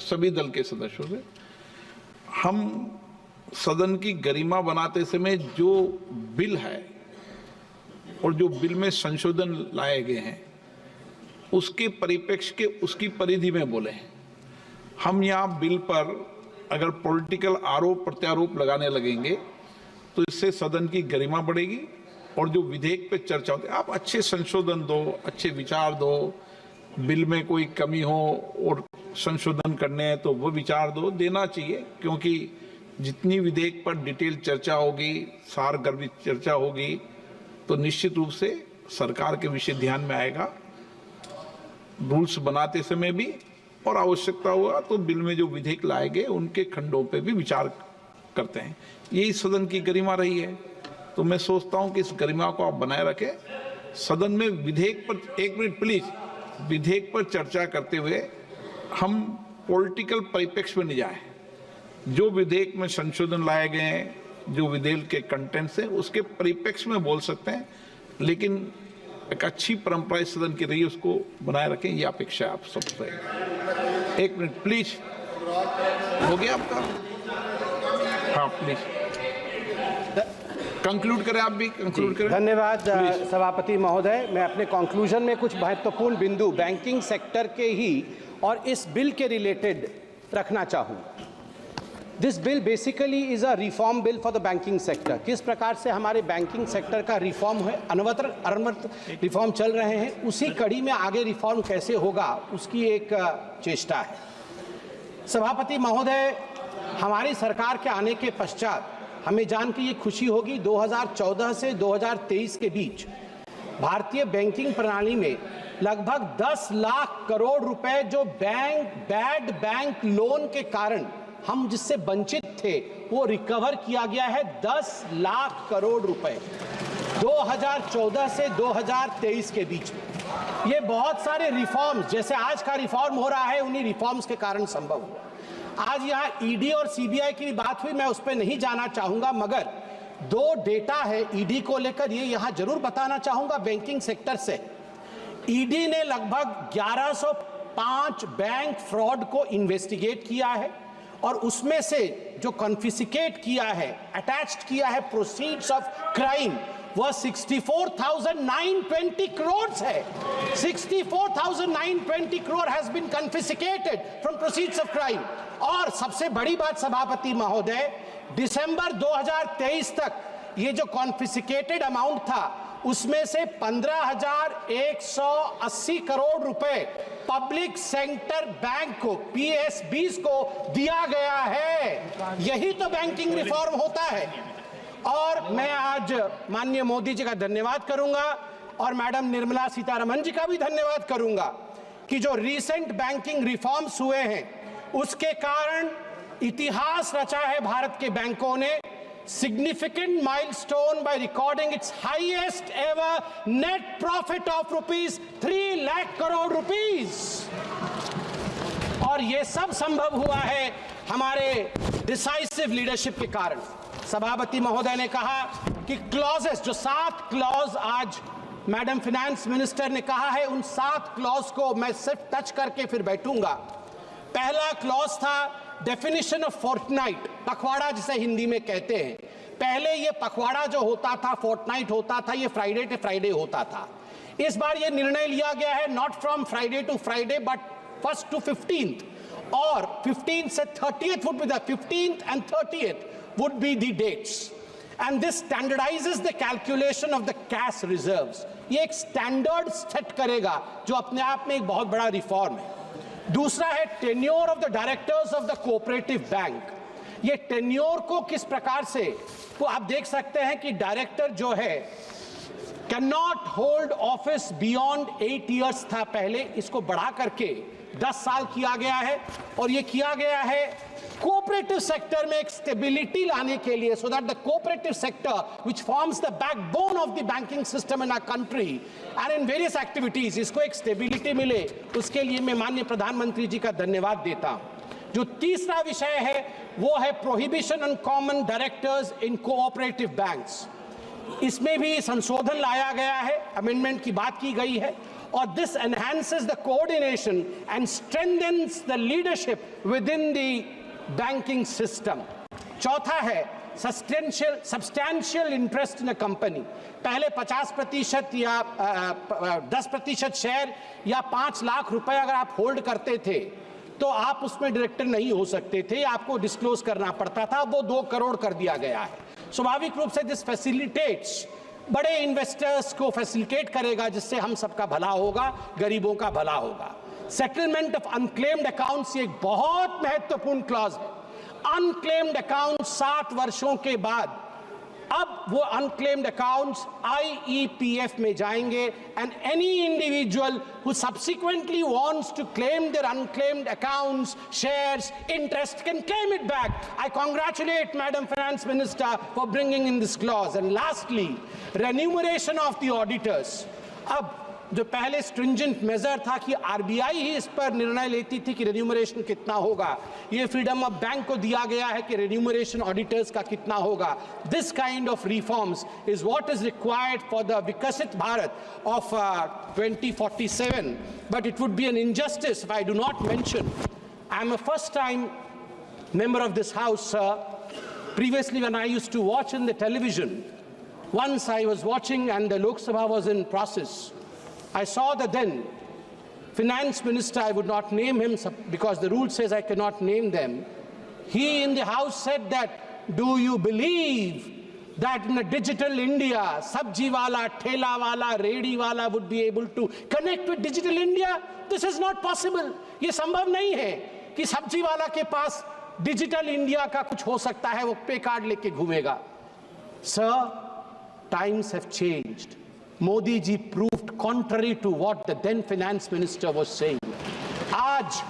सभी दल के सदस्यों से हम सदन की गरिमा बनाते समय जो बिल है और जो बिल में संशोधन लाए गए हैं उसके परिप्रेक्ष्य के उसकी परिधि में बोले हैं। हम यहाँ बिल पर अगर पॉलिटिकल आरोप प्रत्यारोप लगाने लगेंगे तो इससे सदन की गरिमा बढ़ेगी और जो विधेयक पे चर्चा होती है, आप अच्छे संशोधन दो, अच्छे विचार दो, बिल में कोई कमी हो और संशोधन करने हैं तो वो विचार दो, देना चाहिए, क्योंकि जितनी विधेयक पर डिटेल चर्चा होगी, सारगर्भित चर्चा होगी तो निश्चित रूप से सरकार के विषय ध्यान में आएगा। रूल्स बनाते समय भी और आवश्यकता हुआ तो बिल में जो विधेयक लाए गए उनके खंडों पे भी विचार करते हैं। यही सदन की गरिमा रही है, तो मैं सोचता हूं कि इस गरिमा को आप बनाए रखें। सदन में विधेयक पर, एक मिनट प्लीज, विधेयक पर चर्चा करते हुए हम पॉलिटिकल परिप्रेक्ष्य में नहीं जाए। जो विधेयक में संशोधन लाए गए हैं, जो विधेयक के कंटेंट्स हैं, उसके परिप्रेक्ष्य में बोल सकते हैं, लेकिन एक अच्छी परंपरा इस सदन की रही है, उसको बनाए रखें, ये अपेक्षा है आप सबसे। एक मिनट प्लीज, हो गया आपका? हाँ प्लीज कंक्लूड करें, आप भी कंक्लूड करें। धन्यवाद सभापति महोदय। मैं अपने कंक्लूजन में कुछ महत्वपूर्ण बिंदु बैंकिंग सेक्टर के ही और इस बिल के रिलेटेड रखना चाहूँ। This bill basically is a reform bill for the banking sector. किस प्रकार से हमारे बैंकिंग सेक्टर का रिफॉर्म है, अनवरत रिफॉर्म चल रहे हैं, उसी कड़ी में आगे रिफॉर्म कैसे होगा उसकी एक चेष्टा है। सभापति महोदय, हमारी सरकार के आने के पश्चात हमें जान के ये खुशी होगी 2014 से 2023 के बीच भारतीय बैंकिंग प्रणाली में लगभग 10 लाख करोड़ रुपए जो बैड बैंक लोन के कारण हम जिससे वंचित थे वो रिकवर किया गया है। 10 लाख करोड़ रुपए 2014 से 2023 के बीच में। ये बहुत सारे रिफॉर्म्स, जैसे आज का रिफॉर्म हो रहा है, उन्हीं रिफॉर्म्स के कारण संभव हुआ। आज यहाँ ईडी और सीबीआई की बात हुई, मैं उस पर नहीं जाना चाहूंगा, मगर दो डेटा है ईडी को लेकर, ये यहाँ जरूर बताना चाहूंगा बैंकिंग सेक्टर से। ईडी ने लगभग 1105 बैंक फ्रॉड को इन्वेस्टिगेट किया है और उसमें से जो कॉन्फिस्केट किया है, अटैच्ड किया है प्रोसीड्स ऑफ क्राइम, वह 64,920 करोड़ है। 64,920 crore has been confiscated from proceeds of crime. और सबसे बड़ी बात सभापति महोदय, दिसंबर 2023 तक ये जो कॉन्फिस्केटेड अमाउंट था उसमें से 15,180 करोड़ रुपए पब्लिक सेक्टर बैंक को, पीएसबीज को दिया गया है। यही तो बैंकिंग रिफॉर्म होता है। और मैं आज माननीय मोदी जी का धन्यवाद करूंगा और मैडम निर्मला सीतारमण जी का भी धन्यवाद करूंगा कि जो रीसेंट बैंकिंग रिफॉर्म्स हुए हैं उसके कारण इतिहास रचा है भारत के बैंकों ने। Significant milestone by recording its highest ever net profit of rupees 3 lakh crore rupees। और ये सब संभव हुआ है हमारे डिसाइसिव लीडरशिप के कारण। सभापति महोदय ने कहा कि क्लॉजेस, जो 7 क्लॉज आज मैडम फाइनेंस मिनिस्टर ने कहा है, उन 7 क्लॉज को मैं सिर्फ टच करके फिर बैठूंगा। पहला क्लॉज था डेफिनेशन ऑफ फोर्टनाइट, पखवाड़ा जिसे हिंदी में कहते हैं। पहले ये पखवाड़ा जो होता था, फोर्टनाइट होता था, ये फ्राइडे टू फ्राइडे होता था। इस बार ये निर्णय लिया गया है not from Friday to Friday but 1st to 15th, और 15th से 30th would be the 15th and 30th would be the dates, and this standardizes the calculation of the cash reserves। ये एक स्टैंडर्ड सेट करेगा जो अपने आप में एक बहुत बड़ा रिफॉर्म है। दूसरा है tenure of the directors of the cooperative bank. ये टेन्योर को किस प्रकार से, तो आप देख सकते हैं कि डायरेक्टर जो है can not hold office beyond 8 years था पहले, इसको बढ़ा करके 10 साल किया गया है। और ये किया गया है कोऑपरेटिव सेक्टर में एक स्टेबिलिटी लाने के लिए, so that the cooperative sector which forms the backbone of the banking system in our country and in various activities, इसको एक स्टेबिलिटी मिले, उसके लिए मैं माननीय प्रधानमंत्री जी का धन्यवाद देता हूं। जो तीसरा विषय है वो है prohibition on common directors in cooperative banks. इसमें भी संशोधन लाया गया है, अमेंडमेंट की बात की गई है or this enhances the coordination and strengthens the leadership within the banking system. चौथा है substantial interest in a company. पहले 50% या 10% शेयर या 5 लाख रुपए अगर आप होल्ड करते थे तो आप उसमें डायरेक्टर नहीं हो सकते थे, आपको डिस्क्लोज करना पड़ता था, वो 2 करोड़ कर दिया गया है। स्वाभाविक रूप से दिस फैसिलिटेट्स, बड़े इन्वेस्टर्स को फैसिलिटेट करेगा, जिससे हम सबका भला होगा, गरीबों का भला होगा। सेटलमेंट ऑफ अनक्लेम्ड अकाउंट्स एक बहुत महत्वपूर्ण क्लॉज है। अनक्लेम्ड अकाउंट 60 वर्षों के बाद अब वो अनक्लेम्ड अकाउंट्स IEPF में जाएंगे, and any individual who subsequently wants to claim their unclaimed accounts, shares, interest can claim it back. I congratulate madam finance minister for bringing in this clause. And lastly, remuneration of the auditors. अब जो पहले stringent major था कि RBI ही इस पर निर्णय लेती थी कि रेन्यूमरेशन कितना होगा, ये फ्रीडम ऑफ बैंक को दिया गया है कि रेन्यूमरेशन ऑडिटर्स का कितना होगा। This kind of reforms is what is required for the Viksit Bharat of 2047, but it would be an injustice if I do not mention I am a first time member of this house, sir. Previously, when I used to watch in the television, once I was watching and the Lok Sabha was in process, I saw the then finance minister, I would not name him because the rule says I cannot name them. He in the house said that, do you believe that in a digital India, sabji wala, thela wala, redi wala would be able to connect with digital India? This is not possible. ये संभव नहीं है कि सब्जी वाला के पास digital India का कुछ हो सकता है, वो पे कार्ड लेके घूमेगा। Sir, times have changed. Modi ji proved contrary to what the then finance minister was saying. आज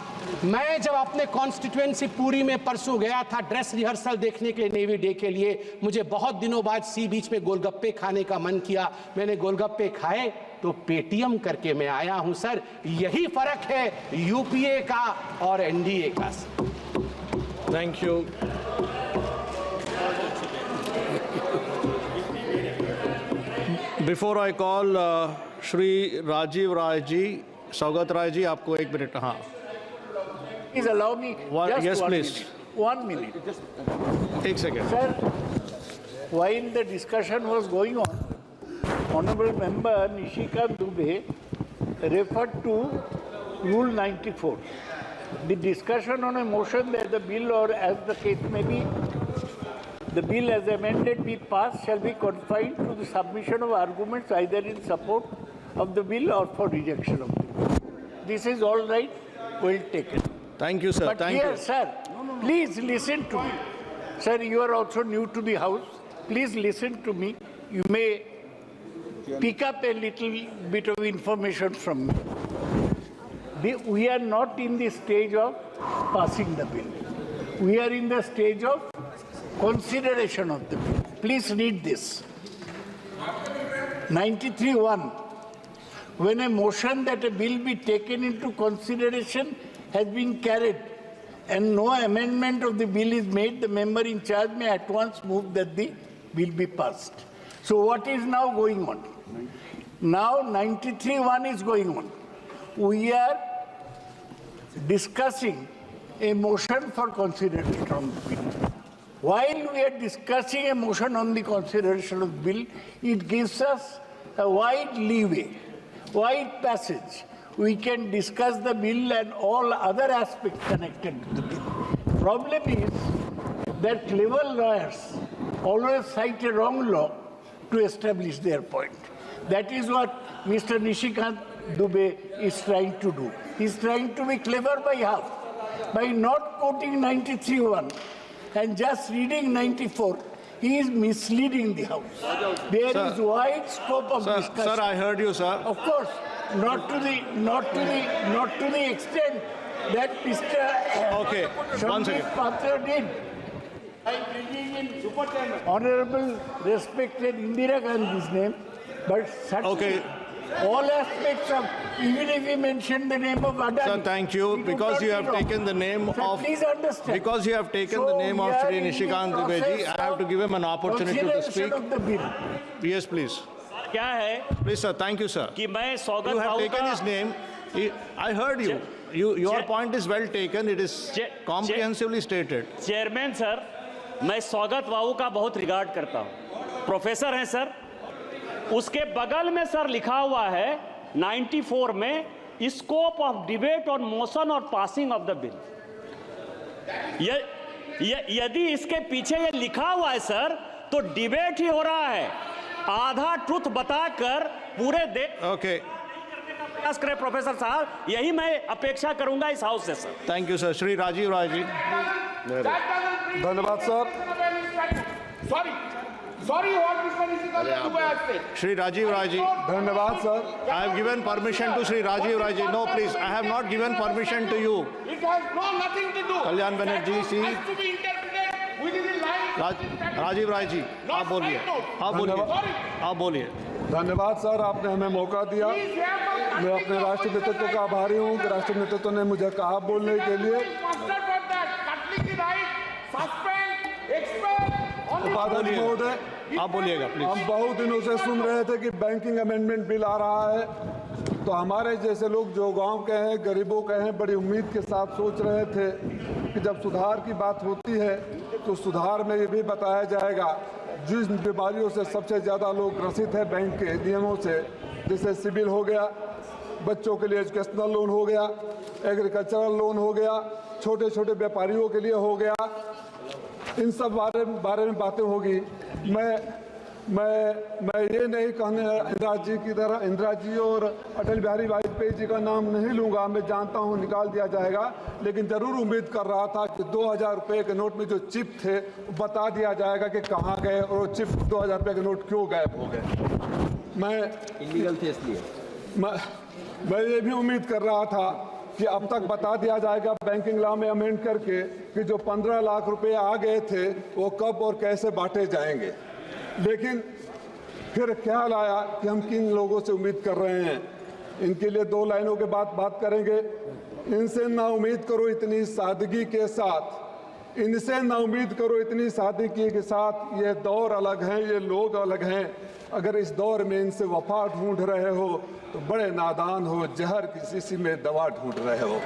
मैं जब अपने कॉन्स्टिट्यूएंसी पूरी में परसों गया था ड्रेस रिहर्सल देखने के लिए नेवी डे के लिए, मुझे बहुत दिनों बाद सी बीच में गोलगप्पे खाने का मन किया। मैंने गोलगप्पे खाए तो पेटीएम करके मैं आया हूं सर। यही फर्क है यूपीए का और एनडीए का। Thank you. Before I call Shri Rajiv Rai ji, Saugata Roy ji, आपको 1 मिनट। हाँ, Please allow me. Yes, please. 1 minute. 1 second. Sir, while the discussion was going on, Honorable Member Nishikant Dubey referred to Rule 94. The discussion on a motion that the bill, or as the case may be, the bill as amended be passed shall be confined to the submission of arguments either in support of the bill or for rejection of the bill. This is all right, well taken. Thank you, sir. But Thank here, you. sir, please listen to me. Sir, you are also new to the House. Please listen to me. You may pick up a little bit of information from me. We are not in the stage of passing the bill. We are in the stage of consideration of the bill. Please read this. 93(1). When a motion that a bill be taken into consideration has been carried and no amendment of the bill is made, the member in charge may at once move that the bill be passed. So what is now going on? Now 93(1) is going on. We are discussing a motion for consideration on the bill. While we are discussing a motion on the consideration of the bill, it gives us a wide leeway, wide passage. We can discuss the bill and all other aspects connected to the bill. Problem is that clever lawyers always cite a wrong law to establish their point. That is what Mr. Nishikant Dubey is trying to do. He's trying to be clever by half. By not quoting 93(1) and just reading 94, he is misleading the House. There is wide scope of discussion. Sir, I heard you, sir. Of course, not to the extent that Mr. Okay, one second. Sambit Patra did. By bringing in Honorable respected Indira Gandhi's name, but certainly all aspects of, even if we mention the name of Adani. Sir, thank you. Because you have taken the name of, please understand. because you have taken the name of Shri Nishikant Dubey ji, I have to give him an opportunity to speak. Of the bill. Yes, please. क्या है Please, sir. Thank you, sir. कि मैं Saugata You have Babu taken का his name. I heard you. Your Chair- point is well taken. It is comprehensively stated. Chairman sir, मैं सौगत बाबू का बहुत regard करता हूँ, प्रोफेसर हैं सर। उसके बगल में सर लिखा हुआ है 94 में scope of debate on motion और पासिंग ऑफ द बिल। यदि इसके पीछे ये लिखा हुआ है सर, तो डिबेट ही हो रहा है। आधा ट्रुथ बताकर पूरे देश Okay. प्रयास करें प्रोफेसर साहब, यही मैं अपेक्षा करूंगा इस हाउस से sir. Thank you, sir. Shri Rajiv Rai ji. धन्यवाद sir. Shri Rajiv Rai ji. धन्यवाद sir. I have given permission to Shri Rajiv Rai ji. No, please. I have not given permission to you. It has nothing to do. Kalyan Banerjee, see. It has to be interpreted within the line. Rajiv Rai ji, आप बोलिए, आप बोलिए, आप बोलिए। धन्यवाद sir, आपने हमें मौका दिया। मैं अपने राष्ट्रीय नेतृत्व का आभारी हूँ कि राष्ट्रीय नेतृत्व ने मुझे कहा बोलने के लिए। उपाध्यक्ष महोदय, आप बोलिएगा प्लीज। हम बहुत दिनों से सुन रहे थे कि बैंकिंग अमेंडमेंट बिल आ रहा है, तो हमारे जैसे लोग जो गांव के हैं, गरीबों के हैं, बड़ी उम्मीद के साथ सोच रहे थे कि जब सुधार की बात होती है तो सुधार में ये भी बताया जाएगा जिन बीमारियों से सबसे ज़्यादा लोग ग्रसित हैं बैंक के नियमों से, जैसे सिविल हो गया, बच्चों के लिए एजुकेशनल लोन हो गया, एग्रीकल्चरल लोन हो गया, छोटे छोटे व्यापारियों के लिए हो गया, इन सब बारे में बातें होगी। मैं ये नहीं कहने इंदिरा जी की तरह, इंदिरा जी और अटल बिहारी वाजपेयी जी का नाम नहीं लूँगा, मैं जानता हूँ निकाल दिया जाएगा, लेकिन ज़रूर उम्मीद कर रहा था कि 2000 रुपये के नोट में जो चिप थे वो बता दिया जाएगा कि कहाँ गए और वो चिप 2000 रुपये के नोट क्यों गायब हो गए। मैं इलीगल थे इसलिए मैं ये भी उम्मीद कर रहा था कि अब तक बता दिया जाएगा बैंकिंग लॉ में अमेंड करके कि जो 15 लाख रुपए आ गए थे वो कब और कैसे बांटे जाएंगे। लेकिन फिर ख्याल आया कि हम किन लोगों से उम्मीद कर रहे हैं, इनके लिए 2 लाइनों के बाद बात करेंगे। इनसे ना उम्मीद करो इतनी सादगी के साथ, इनसे ना उम्मीद करो इतनी सादगी के साथ, ये दौर अलग हैं, ये लोग अलग हैं। अगर इस दौर में इनसे वफा ढूंढ रहे हो तो बड़े नादान हो, जहर की शीशी में दवा ढूंढ रहे हो।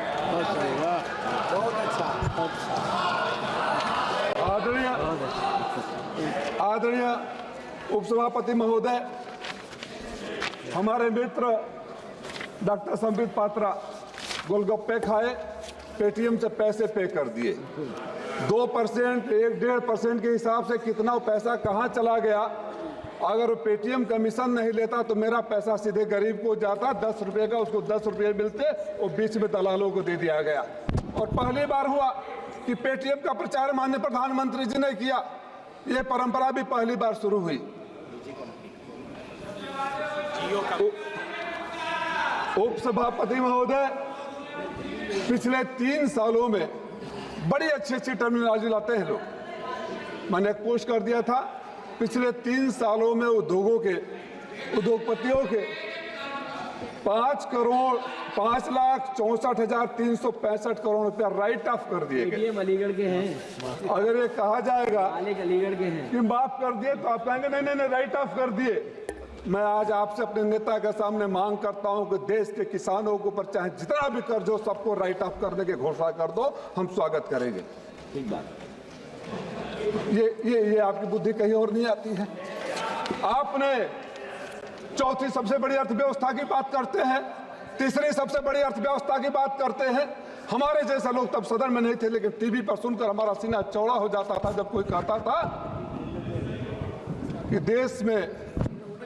आदरणीय उपसभापति महोदय, हमारे मित्र डॉक्टर संबित पात्रा गोलगप्पे खाए, पेटीएम से पैसे पे कर दिए। 2%, 1-1.5% के हिसाब से कितना पैसा कहाँ चला गया। अगर वो पेटीएम कमीशन नहीं लेता तो मेरा पैसा सीधे गरीब को जाता, 10 रुपये का उसको 10 रुपये मिलते और बीच में दलालों को दे दिया गया। और पहली बार हुआ कि पेटीएम का प्रचार माननीय प्रधानमंत्री जी ने किया, ये परंपरा भी पहली बार शुरू हुई। उपसभापति महोदय, पिछले 3 सालों में बड़ी अच्छी टर्मिनोलॉजी लाते हैं लोग। मैंने एक पोस्ट कर दिया था, पिछले 3 सालों में उद्योगपतियों के 5,64,365 करोड़ रुपया राइट ऑफ कर दिए गए। अलीगढ़ के हैं। अगर ये कहा जाएगा अलीगढ़ के हैं कि माफ कर दिए तो आप कहेंगे नहीं राइट ऑफ कर दिए। मैं आज आपसे अपने नेता के सामने मांग करता हूं कि देश के किसानों के ऊपर चाहे जितना भी कर्ज हो सबको राइट ऑफ करने की घोषणा कर दो, हम स्वागत करेंगे। ठीक बात। ये आपकी बुद्धि कहीं और नहीं आती है। आपने चौथी सबसे बड़ी अर्थव्यवस्था की बात करते हैं, तीसरी सबसे बड़ी अर्थव्यवस्था की बात करते हैं। हमारे जैसे लोग तब सदन में नहीं थे, लेकिन टीवी पर सुनकर हमारा सीना चौड़ा हो जाता था जब कोई कहता था कि देश में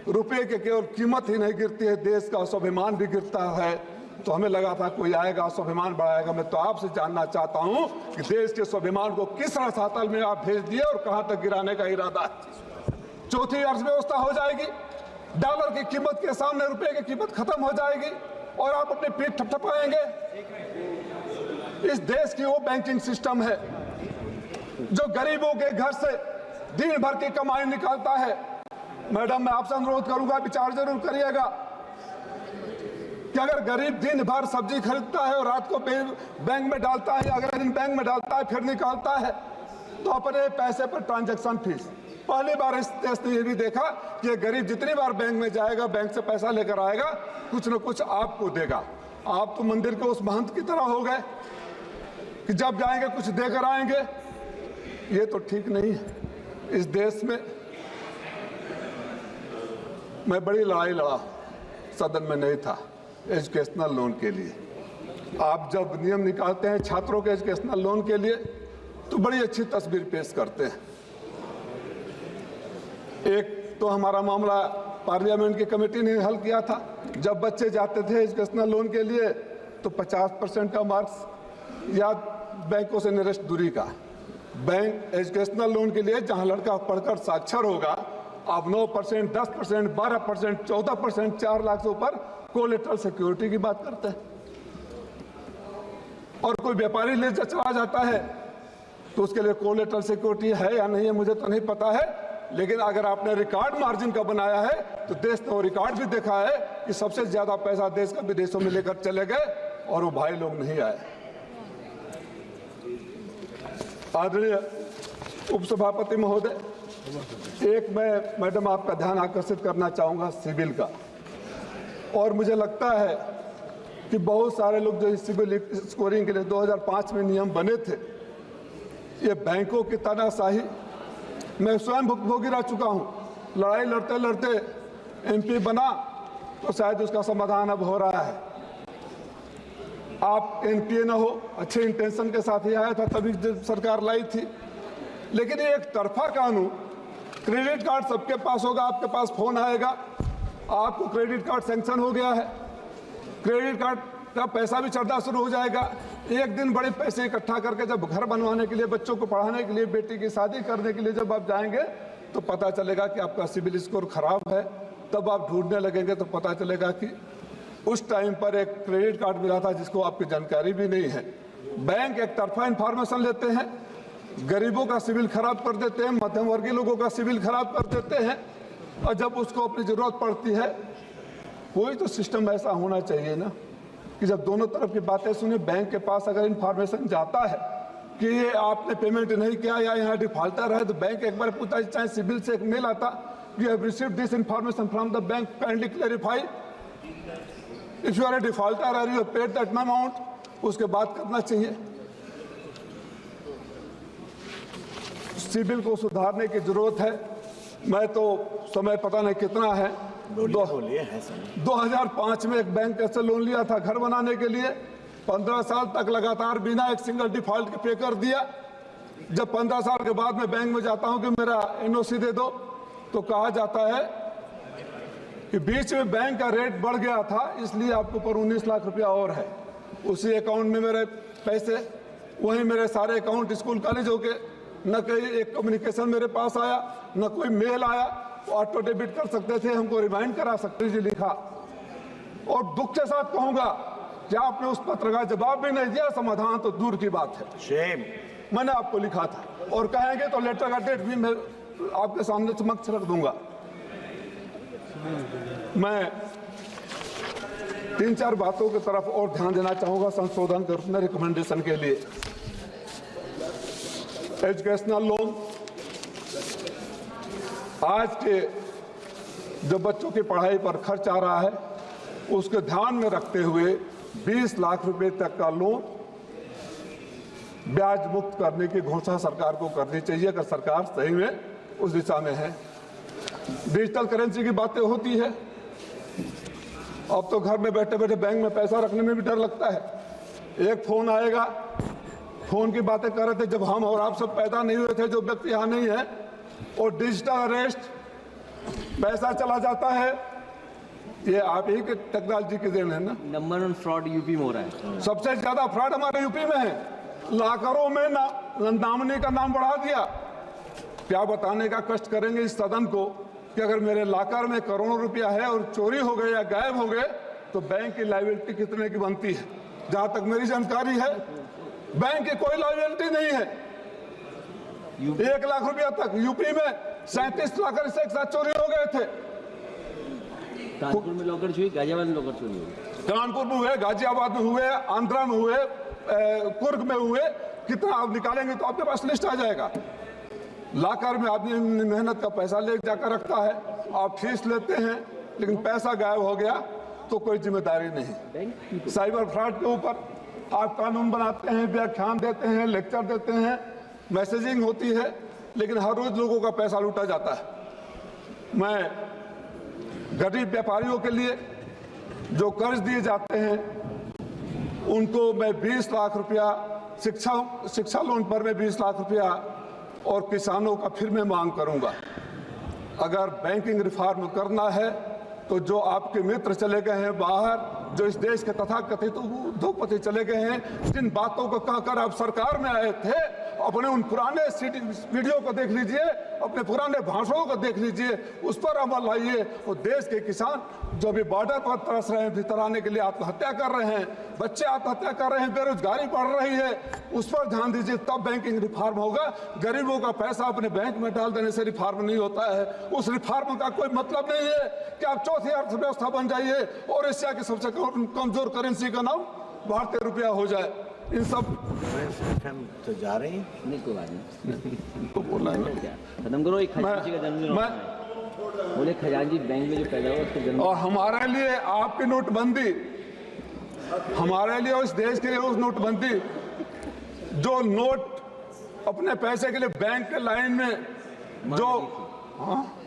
रुपए के केवल कीमत ही नहीं गिरती है, देश का स्वाभिमान भी गिरता है। तो हमें लगा था कोई आएगा स्वाभिमान बढ़ाएगा। मैं तो आपसे जानना चाहता हूं कि देश के स्वाभिमान को किस रसातल में आप भेज दिए और कहां तक गिराने का इरादा है। चौथी अर्थव्यवस्था हो जाएगी, डॉलर की कीमत के सामने रुपए की कीमत खत्म हो जाएगी और आप अपनी पीठ थपथपाएंगे। इस देश की वो बैंकिंग सिस्टम है जो गरीबों के घर से दिन भर की कमाई निकालता है। मैडम, मैं आपसे अनुरोध करूंगा, विचार जरूर करिएगा कि अगर गरीब दिन भर सब्जी खरीदता है और रात को बैंक में डालता है, अगले दिन बैंक में डालता है फिर निकालता है, तो अपने पैसे पर ट्रांजैक्शन फीस पहली बार इस देश ने ये भी देखा कि ये गरीब जितनी बार बैंक में जाएगा, बैंक से पैसा लेकर आएगा, कुछ न कुछ आपको देगा। आप तो मंदिर के उस महंत की तरह हो गए कि जब जाएंगे कुछ देकर आएंगे। ये तो ठीक नहीं है। इस देश में मैं बड़ी लड़ाई लड़ा, सदन में नहीं था, एजुकेशनल लोन के लिए। आप जब नियम निकालते हैं छात्रों के एजुकेशनल लोन के लिए तो बड़ी अच्छी तस्वीर पेश करते हैं। एक तो हमारा मामला पार्लियामेंट की कमेटी ने हल किया था। जब बच्चे जाते थे एजुकेशनल लोन के लिए तो 50% का मार्क्स या बैंकों से निरस्त दूरी का। बैंक एजुकेशनल लोन के लिए जहां लड़का पढ़कर साक्षर होगा, आप 9%, 10%, 12%, 14%, 4 लाख से ऊपर कोलेटरल सिक्योरिटी की बात करते हैं। और कोई व्यापारी ले चला जाता है तो उसके लिए कोलेटरल सिक्योरिटी है या नहीं है मुझे तो नहीं पता है, लेकिन अगर आपने रिकॉर्ड मार्जिन का बनाया है तो देश ने वो रिकॉर्ड भी देखा है कि सबसे ज्यादा पैसा देश का विदेशों में लेकर चले गए और वो भाई लोग नहीं आए। आदरणीय उपसभापति महोदय, एक मैं मैडम आपका ध्यान आकर्षित करना चाहूंगा सिविल का। और मुझे लगता है कि बहुत सारे लोग जो सिविल स्कोरिंग के लिए 2005 में नियम बने थे, ये बैंकों की तानाशाही मैं स्वयं भुगत रह चुका हूं। लड़ाई लड़ते लड़ते एमपी बना तो शायद उसका समाधान अब हो रहा है। आप एनपीए ना हो, अच्छे इंटेंशन के साथ ही आया था, तभी सरकार लाई थी। लेकिन ये एक तरफा कानून, क्रेडिट कार्ड सबके पास होगा, आपके पास फोन आएगा, आपको क्रेडिट कार्ड सैंक्शन हो गया है, क्रेडिट कार्ड का पैसा भी चढ़ना शुरू हो जाएगा। एक दिन बड़े पैसे इकट्ठा करके जब घर बनवाने के लिए, बच्चों को पढ़ाने के लिए, बेटी की शादी करने के लिए जब आप जाएंगे तो पता चलेगा कि आपका सिविल स्कोर खराब है। तब आप ढूंढने लगेंगे तो पता चलेगा कि उस टाइम पर एक क्रेडिट कार्ड मिला था जिसको आपकी जानकारी भी नहीं है। बैंक एक तरफा इंफॉर्मेशन लेते हैं, गरीबों का सिविल खराब कर देते हैं, मध्यम वर्गीय लोगों का सिविल खराब कर देते हैं, और जब उसको अपनी जरूरत पड़ती है, कोई तो सिस्टम ऐसा होना चाहिए ना कि जब दोनों तरफ की बातें सुने, बैंक के पास अगर इंफॉर्मेशन जाता है कि ये आपने पेमेंट नहीं किया या यहाँ डिफॉल्टर है, तो बैंक एक बार पूछता है, चाहे सिविल से एक मेल आता, you have received this information from the bank, kindly clarify if you are a defaulter और you have paid that amount, उसके बाद करना चाहिए। सिविल को सुधारने की जरूरत है। मैं तो समय पता नहीं कितना है, 2005 में एक बैंक से लोन लिया था घर बनाने के लिए, 15 साल तक लगातार बिना एक सिंगल डिफॉल्ट के पे कर दिया। जब 15 साल के बाद मैं बैंक में जाता हूं कि मेरा एनओसी दे दो, तो कहा जाता है कि बीच में बैंक का रेट बढ़ गया था, इसलिए आपके ऊपर 19 लाख रुपया और है। उसी अकाउंट में मेरे पैसे, वहीं मेरे सारे अकाउंट स्कूल कॉलेजों के, न कहीं एक कम्युनिकेशन मेरे पास आया, न कोई मेल आया। ऑटो डेबिट कर सकते थे, हमको रिमाइंड करा सकते थे, लिखा। और दुख के साथ कहूंगा कि आपने उस पत्र का जवाब भी नहीं दिया, समाधान तो दूर की बात है। शेम। मैंने आपको लिखा था, और कहेंगे तो लेटर का डेट भी मैं आपके सामने समक्ष रख दूंगा। मैं 3-4 बातों की तरफ और ध्यान देना चाहूंगा संशोधन करने रिकमेंडेशन के लिए। एजुकेशनल लोन, आज के जो बच्चों की पढ़ाई पर खर्च आ रहा है उसको ध्यान में रखते हुए 20 लाख रुपए तक का लोन ब्याज मुक्त करने की घोषणा सरकार को करनी चाहिए, अगर सरकार सही में उस दिशा में है। डिजिटल करेंसी की बातें होती है, अब तो घर में बैठे बैठे बैंक में पैसा रखने में भी डर लगता है। एक फोन आएगा, फोन की बातें कर रहे थे जब हम और आप सब पैदा नहीं हुए थे, जो व्यक्ति यहाँ नहीं है, और डिजिटल अरेस्ट, पैसा चला जाता है। ये आप ही के टेक्नोलॉजी की देन है ना। नंबर 1 फ्रॉड यूपी में हो रहा है, सबसे ज्यादा फ्रॉड हमारे यूपी में है। लाखों में नामने का नाम बढ़ा दिया। क्या बताने का कष्ट करेंगे इस सदन को कि अगर मेरे लाकर में करोड़ों रुपया है और चोरी हो गए या गायब हो गए तो बैंक की लायबिलिटी कितने की बनती है। जहां तक मेरी जानकारी है, बैंक की कोई लायबिलिटी नहीं है। 1 लाख रुपया तक यूपी में 37 लाख से एक साथ चोरी हो गए थे। कानपुर में लॉकर चोरी, गाजियाबाद में लॉकर चोरी हुई, कानपुर में हुए, गाजियाबाद में हुए, आंध्रा में हुए, कुर्ग में हुए। कितना आप निकालेंगे तो आपके पास लिस्ट आ जाएगा। लाकर में आदमी मेहनत का पैसा ले जाकर रखता है, आप फीस लेते हैं लेकिन पैसा गायब हो गया तो कोई जिम्मेदारी नहीं। साइबर फ्रॉड के ऊपर आप कानून बनाते हैं, व्याख्यान देते हैं, लेक्चर देते हैं, मैसेजिंग होती है, लेकिन हर रोज लोगों का पैसा लूटा जाता है। मैं गरीब व्यापारियों के लिए जो कर्ज दिए जाते हैं उनको मैं 20 लाख रुपया, शिक्षा लोन पर मैं 20 लाख रुपया, और किसानों का फिर मैं मांग करूंगा। अगर बैंकिंग रिफॉर्म करना है तो जो आपके मित्र चले गए हैं बाहर, जो इस देश के तथाकथित उद्योगपति चले गए हैं, जिन बातों को कहकर आप सरकार में आए थे, अपने उन पुराने वीडियो को देख लीजिए, अपने पुराने भाषणों को देख लीजिए, उस पर अमल लाइए। और देश के किसान जो भी बॉर्डर पर तरस रहे हैं, भीतर आने के लिए आत्महत्या कर रहे हैं, बच्चे आत्महत्या कर रहे हैं, बेरोजगारी बढ़ रही है, उस पर ध्यान दीजिए, तब बैंकिंग रिफॉर्म होगा। गरीबों का पैसा अपने बैंक में डाल देने से रिफॉर्म नहीं होता है। उस रिफॉर्म का कोई मतलब नहीं है कि आप चौथी अर्थव्यवस्था बन जाइए और एशिया की सबसे कमजोर करेंसी का नाम भारतीय रुपया हो जाए। इन सब तो जा रहे हैं, नहीं कोई बात नहीं तो बोला है खत्म करो। एक खजांची का जन्मदिन बोले, खजांची बैंक में जो पैदा हुआ उसका जन्म। और हमारे लिए आपकी नोटबंदी, हमारे लिए उस देश के लिए उस नोटबंदी, जो नोट अपने पैसे के लिए बैंक के लाइन में जो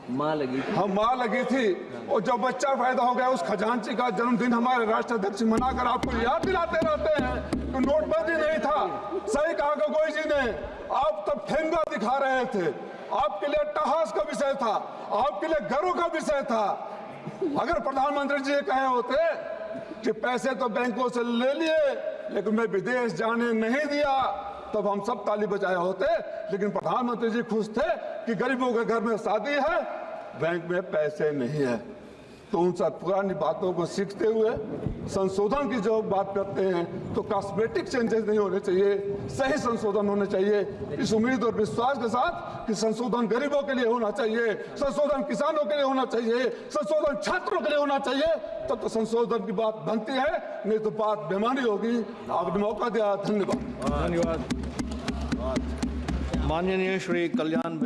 माँ लगी थी, माँ लगी थी, और जब बच्चा पैदा हो गया उस खजांची का जन्मदिन हमारे राष्ट्राध्यक्ष मनाकर आपको याद दिलाते रहते हैं तो नोटबंदी नहीं था। सही कहा गोगोई जी ने, आप तब ठेंगा दिखा रहे थे, आपके लिए अट्टहास का विषय था, आपके लिए गर्व का विषय था। अगर प्रधानमंत्री जी कहे होते कि पैसे तो बैंकों से ले लिए लेकिन मैं विदेश जाने नहीं दिया, तब हम सब ताली बजाए होते। लेकिन प्रधानमंत्री जी खुश थे कि गरीबों के घर में शादी है, बैंक में पैसे नहीं है। तो उन सब पुरानी बातों को सीखते हुए संशोधन की जो बात करते हैं तो कॉस्मेटिक चेंजेस नहीं होने चाहिए, सही संशोधन होने चाहिए। इस उम्मीद और विश्वास के साथ कि संशोधन गरीबों के लिए होना चाहिए, संशोधन किसानों के लिए होना चाहिए, संशोधन छात्रों के लिए होना चाहिए, तब तो संशोधन की बात बनती है, नहीं तो बात बेमानी होगी। आपने मौका दिया, धन्यवाद। धन्यवाद। माननीय श्री कल्याण